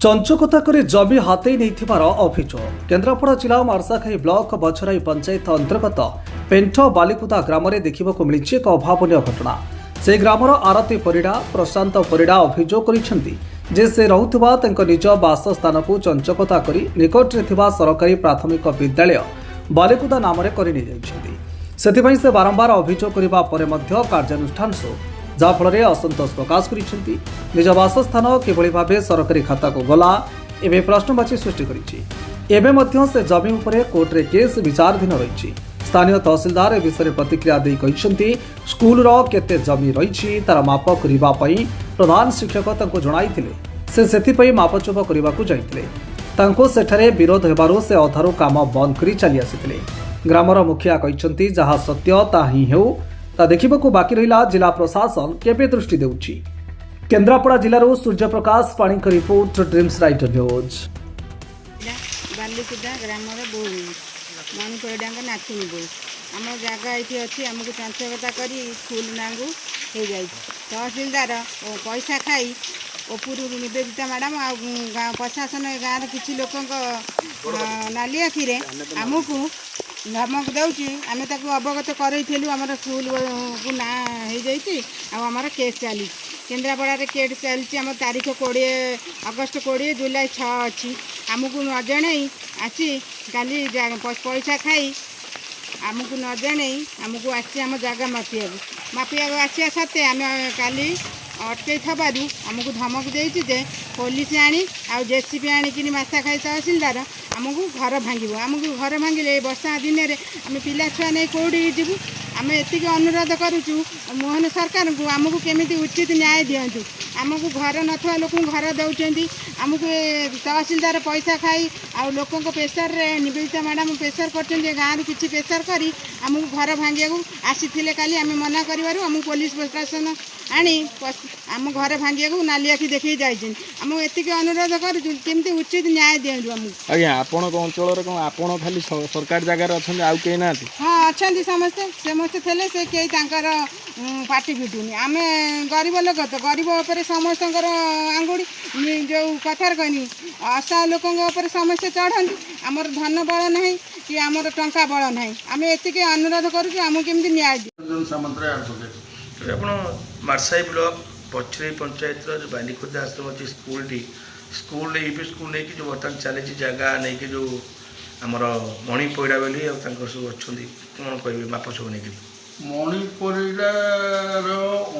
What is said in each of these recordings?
चंचकता करे जमी हाथई नहीं अभियोग केन्द्रापड़ा जिला मार्साखाई ब्लॉक बछराई पंचायत अंतर्गत पेंठ बालिकुदा ग्राम में देखा मिली एक अभावन घटना। से ग्रामर आरती परिड़ा प्रशांत परिड़ा अभियोग कर से रहुवा निज बासस्थान को चंचकता कर निकटरे सरकारी प्राथमिक विद्यालय बालिकुदा नाम से बारंबार अभियोग करने कार्यानुष्ठान सो जहाँफल असंतोष प्रकाश कर निज बासस्थान किभली भाव सरकारी खाता को गला एवं प्रश्नवाची सृष्टि कर से जमी उपरे कोर्टे केस विचाराधीन रही। स्थानीय तहसिलदार ए विषय प्रतिक्रिया दे कहते स्कूल केते जमी रही तार माप करने प्रधान शिक्षक जन मापचुप करने सेठारे विरोध होबारु से अधारू काम बंद कर चली आसी। ग्रामर मुखिया कहते जहाँ सत्य ता ही हेउ ता देखा बाकी रहा जिला प्रशासन केबे दृष्टि देउछि। केन्द्रापड़ा जिलारो सूर्य प्रकाश पाणी का report dreams writer news. Balikuda ग्रामर बो मणिपड़ा नाचुनी बो आम जगह ये अच्छी आमको चंचकता कर स्कूल नांगू हो जाए तहसिलदार पैसा खाई ओपुर निवेदिता मैडम आ प्रशासन गाँव किसी लोक नाली आखिरे आमको धमक दौची आम अवगत करूँ आम स्कूल को ना हो जाइए आमर केस चली केन्द्रापड़ा केस चलती आम तारीख 20 अगस्ट 20 जुलाई 6 अच्छी आमको न जन आसी काली पैसा खाई आमको न जन आमको आसी आम जगह मापिया आसा सत्ते आम काली अटकई थबारू आमको धमक देती जे पुलिस आनी आ जेसीबी आणिकी मासा खाई तहसिलदार आमको घर भांग आमको घर भांगे वर्षा दिन में आम पिला छुआ नहीं कौटी जीवु आम एति अनुरोध करुचु मोहन सरकार को आमको केमी उचित न्याय दिंतु आमको घर नथवा लोक घर दौरान आमको तहसिलदार पैसा खाई आ लोक प्रेसर निवेदिता मैडम प्रेसर कर गाँव किसी प्रेसर कर आमको घर भांगे आसी काली आम मना कर पुलिस प्रशासन आनी आम घर भांगे नाली आखि देखी जाइए आम एति अनुरोध करुचु उचित न्याय दिंतु आमको। आज्ञा आपण अंचल आपण खाली सरकार जगार अच्छा आउ कई ना हाँ अच्छा समस्ते समस्ते थे से कई पार्टी फिटुनी आम गरीब लोक तो गरीब उपर समस्त आंगुड़ी जो कथार कहनी असहाय लोक समस्ते चढ़ती आमर धन बल ना कि आमर टंका बल ना आम एति अनुरोध करूँ केमती न्याय आप मार्साई ब्लॉक पछरे पंचायत जो बालिकुदा आश्रम अच्छी स्कूल यूपी स्कूल नहीं कि जो बर्तमान चली जगह नहीं कि जो आमर मणिपड़ा बोली सब अच्छा कौन कह माप सब नहीं मणिपड़ार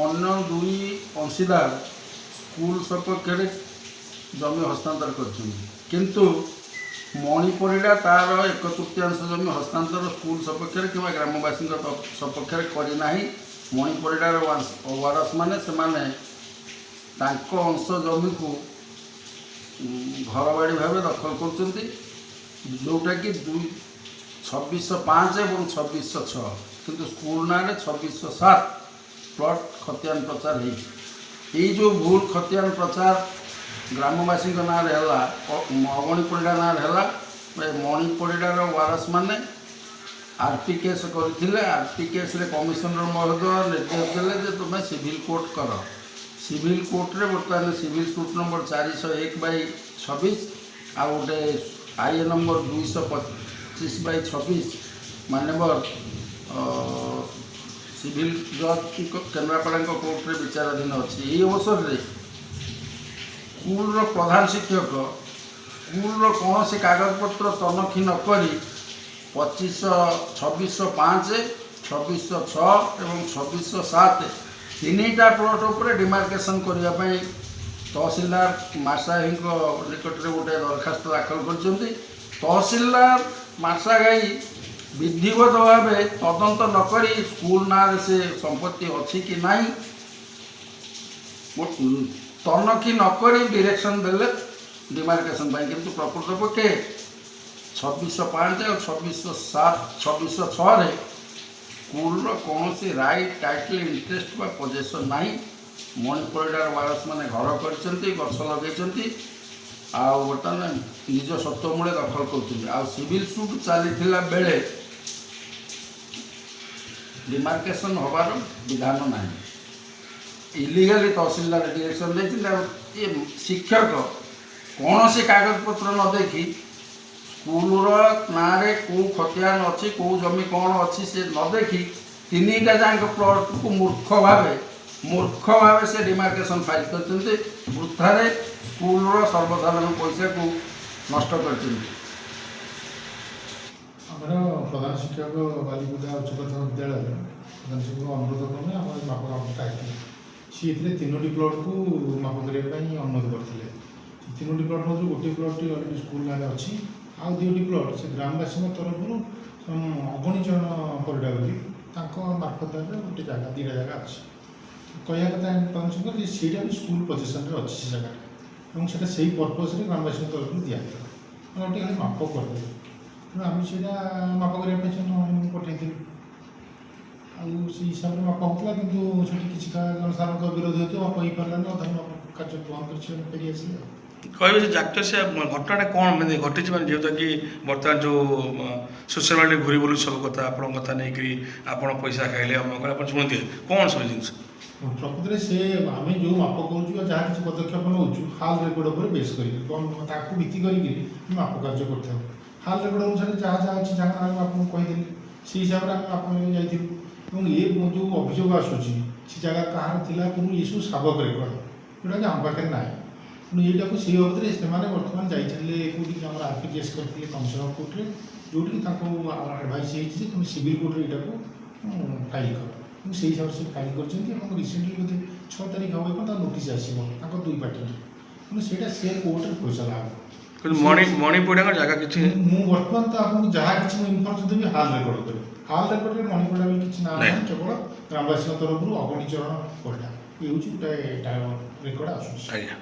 अन्य दुई अंशीदार स्कूल सपक्ष जमी हस्तांतर किंतु मणिपड़ा तार 1/3 जमी हस्तांतर स्कूल सपक्ष कि ग्रामवासी सपक्ष करना मणिपड़ार वारस माने अंश जमी को घर बाड़ी भाव दखल कर जोटा कि 2605 और 2606 किंतु स्कूल ना 2607 प्लट खतियान प्रचार है जो भूल खतियान प्रचार ग्रामवासी ना मणिपड़ा ना मणिपड़ार वारस माने आरपी केस करते आरपी केस कमिशनर महोदय निर्देश देले तुम्हें सिविल कोर्ट कर सिविल कोर्ट रे बर्तमान सिविल सूट नंबर 401/26 आ गोटे आई नंबर 225/26 माननीय सिविल जज केन्द्रापड़ा कोर्ट रे विचाराधीन अच्छी यही अवसर में स्कूल प्रधान शिक्षक स्कूल कौन से कागजपत्र तनखी नक 2605 2606 और 2607 तीनटा प्लट उपर डिमार्केशन करने तहसिलदार मार्साघाई निकट में गोटे दरखास्त दाखल कर तहसिलदार मार्साघाई विधिवत भाव तदंत नक स्कूल ना से संपत्ति अच्छी कि ना तनखी नक डायरेक्शन देले डिमार्केशन किंतु प्रकृत पक्षे 2605 और 2606 स्कूल कौन सी राइट टाइटल इंटरेस्ट बा पोजेसन ना मणिपड़ार वारस मैंने घर कर गछ लगे बर्तमान निज सत्वमूले दखल कर सिविल सूट चली बेले डिमार्केशन हबार विधान ना इलिगाली तहसिलदार डायरेक्शन देते शिक्षक କୌଣସି କାଗଜପତ୍ର ନ ଦେଖି ସ୍କୁଲର ନାଁରେ କେଉଁ ଖତିଆନ ଅଛି କେଉଁ ଜମି କ'ଣ ଅଛି ସେ ନ ଦେଖି 3ଟା ଯାକ ପ୍ଲଟ୍କୁ ମୂର୍ଖ ଭାବେ ସେ ଡିମାର୍କେସନ୍ ଫାଇଲ୍ କରିଛନ୍ତି। ବୃଥାରେ ସ୍କୁଲର ସର୍ବସାଧାରଣ ପଇସାକୁ ନଷ୍ଟ କରିଛନ୍ତି। ଆମର ପ୍ରଧାନ ଶିକ୍ଷକ ବାଲିକୁଦା ଉଚ୍ଚ ପ୍ରାଥମିକ ବିଦ୍ୟାଳୟରେ ପ୍ରଧାନ ଶିକ୍ଷକ ଅନୁରୋଧ କ୍ରମେ ଆମର ମାପ କାମଟା ଆସିଥିଲା। ସିଏ ଏଥିରେ 3ଟି ପ୍ଲଟ୍କୁ ମାପ କରିବା ପାଇଁ ଅନୁମତି କରିଥିଲେ। ସେ 3ଟି ପ୍ଲଟ୍ ମଧ୍ୟରୁ ଗୋଟିଏ ପ୍ଲଟ୍ଟି ଅଲରେଡ଼ି ସ୍କୁଲ ନାଁରେ ଅଛି, ଆଉ 2ଟି ପ୍ଲଟ୍ ସେ ଗ୍ରାମବାସୀଙ୍କ ତରଫରୁ ଅଗଣିଜନ ପରିଡ଼ା ବୋଲି ତାଙ୍କ ମାର୍ଫତରେ ଗୋଟେ ଜାଗା 2ଟା ଜାଗା ଅଛି। କହିବା କଥା ପ୍ରଧାନ ଶିକ୍ଷକ ଯେ ସେଇଟା ବି ସ୍କୁଲ ପୋଜିସନ୍ରେ ଅଛି ସେ ଜାଗାଟା, ଏବଂ ସେଇଟା ସେଇ ପର୍ପଜ୍ରେ ଗ୍ରାମବାସୀଙ୍କ ତରଫରୁ ଦିଆହେଇଥିଲା। ମାନେ ଗୋଟେ ଖାଲି ମାପ କରିଦେବେ, ତେଣୁ ଆମେ ସେଇଟା ମାପ କରିବା ପାଇଁ ସେମାନଙ୍କୁ ପଠାଇଥିଲୁ। ଆଉ ସେଇ ହିସାବରେ ମାପ ହେଉଥିଲା, କିନ୍ତୁ ସେଠି କିଛି ଜନସାଧାରଣଙ୍କ ବିରୋଧ ହେତୁ ମାପ ହେଇପାରିଲାନି। ଅଧା ମାପ କାର୍ଯ୍ୟ ବନ୍ଦ କରି ସେମାନେ ଫେରି ଆସିଲେ। କହିବେ ଯେ ଡାକ୍ତର ସେ ଘଟଣାଟା କ'ଣ ମାନେ ଘଟିଛି, ମାନେ ଯେହେତୁ କି ବର୍ତ୍ତମାନ ଯେଉଁ ସୋସିଆଲ ମିଡ଼ିଆରେ ଘୁରି ବୁଲୁଛି ସବୁ କଥା ଆପଣଙ୍କ କଥା ନେଇକରି ଆପଣ ପଇସା ଖାଇଲେ ଆପଣ ଶୁଣନ୍ତି କ'ଣ ସବୁ ଜିନିଷ? ପ୍ରକୃତରେ ସେ ଆମେ ଯେଉଁ ମାପ କରୁଛୁ ବା ଯାହା କିଛି ପଦକ୍ଷେପ ନେଉଛୁ ହାଲ୍ ରେକର୍ଡ଼ ଉପରେ ବେସ୍ କରିକି ତାକୁ ଭିତ୍ତି କରିକି ମାପ କାର୍ଯ୍ୟ କରିଥାଉ। ହାଲ୍ ରେକର୍ଡ଼ ଅନୁସାରେ ଯାହା ଯାହା ଅଛି ଯାହା ଆମେ ଆପଣଙ୍କୁ କହିଦେଲି, ସେଇ ହିସାବରେ ଆମେ ମାପ ଯାଇଥିଲୁ। ଏବଂ ଏ ଯେଉଁ ଅଭିଯୋଗ ଆସୁଛି ସେ ଜାଗା କାହାର ଥିଲା ପୁଣି ଏସବୁ ସାବକ ରେକର୍ଡ଼ ଯେଉଁଟାକି ଆମ ପାଖରେ ନାହିଁ। ତେଣୁ ଏଇଟାକୁ ସେଇ ବାବଦରେ ସେମାନେ ବର୍ତ୍ତମାନ ଯାଇଥିଲେ କେଉଁଠିକି ଆମର RPGS କରିଥିଲେ କମିଶନର କୋର୍ଟରେ, ଯେଉଁଠିକି ତାଙ୍କୁ ଆଡ଼ଭାଇସ୍ ହେଇଛି ଯେ ତୁମେ ସିଭିଲ୍ କୋର୍ଟରେ ଏଇଟାକୁ ଫାଇଲ୍ କର। ଏବଂ ସେଇ ହିସାବରେ ସେ ଫାଇଲ୍ କରିଛନ୍ତି ଏବଂ ରିସେଣ୍ଟଲି ବୋଧେ 6 ତାରିଖ ହେବ ଏବଂ ତା ନୋଟିସ୍ ଆସିବ ତାଙ୍କ 2 ପାର୍ଟିକି। ତେଣୁ ସେଇଟା ସେ କୋର୍ଟରେ ଫଇସଲା ହେବ। ମଣିପୁରଙ୍କ ଜାଗା କିଛି ମୁଁ ବର୍ତ୍ତମାନ ତ ଆପଣଙ୍କୁ ଯାହା କିଛି ମୁଁ ଇନଫର୍ମେସନ୍ ଦେବି ହାଲ୍ ରେକର୍ଡ଼ କରିବି। ହାଲ୍ ରେକର୍ଡ଼ରେ ମଣିପୁର ବୋଲି କିଛି ନାଁ ନାହିଁ, କେବଳ ଗ୍ରାମବାସୀଙ୍କ ତରଫରୁ ଅଗଣିଚରଣ ପରିଡ଼ା ଏ ହେଉଛି ଗୋଟେ ରେକର୍ଡ଼ ଆସୁଛି। ଆଜ୍ଞା।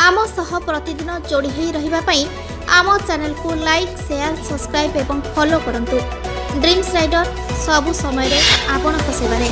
आम सह प्रतिदिन जोड़ी होई रहिबा पई आम चैनल को लाइक शेयर सब्सक्राइब एवं फॉलो करंतु। ड्रीम्स राइडर सबु समय रे आपन को सेवा रे।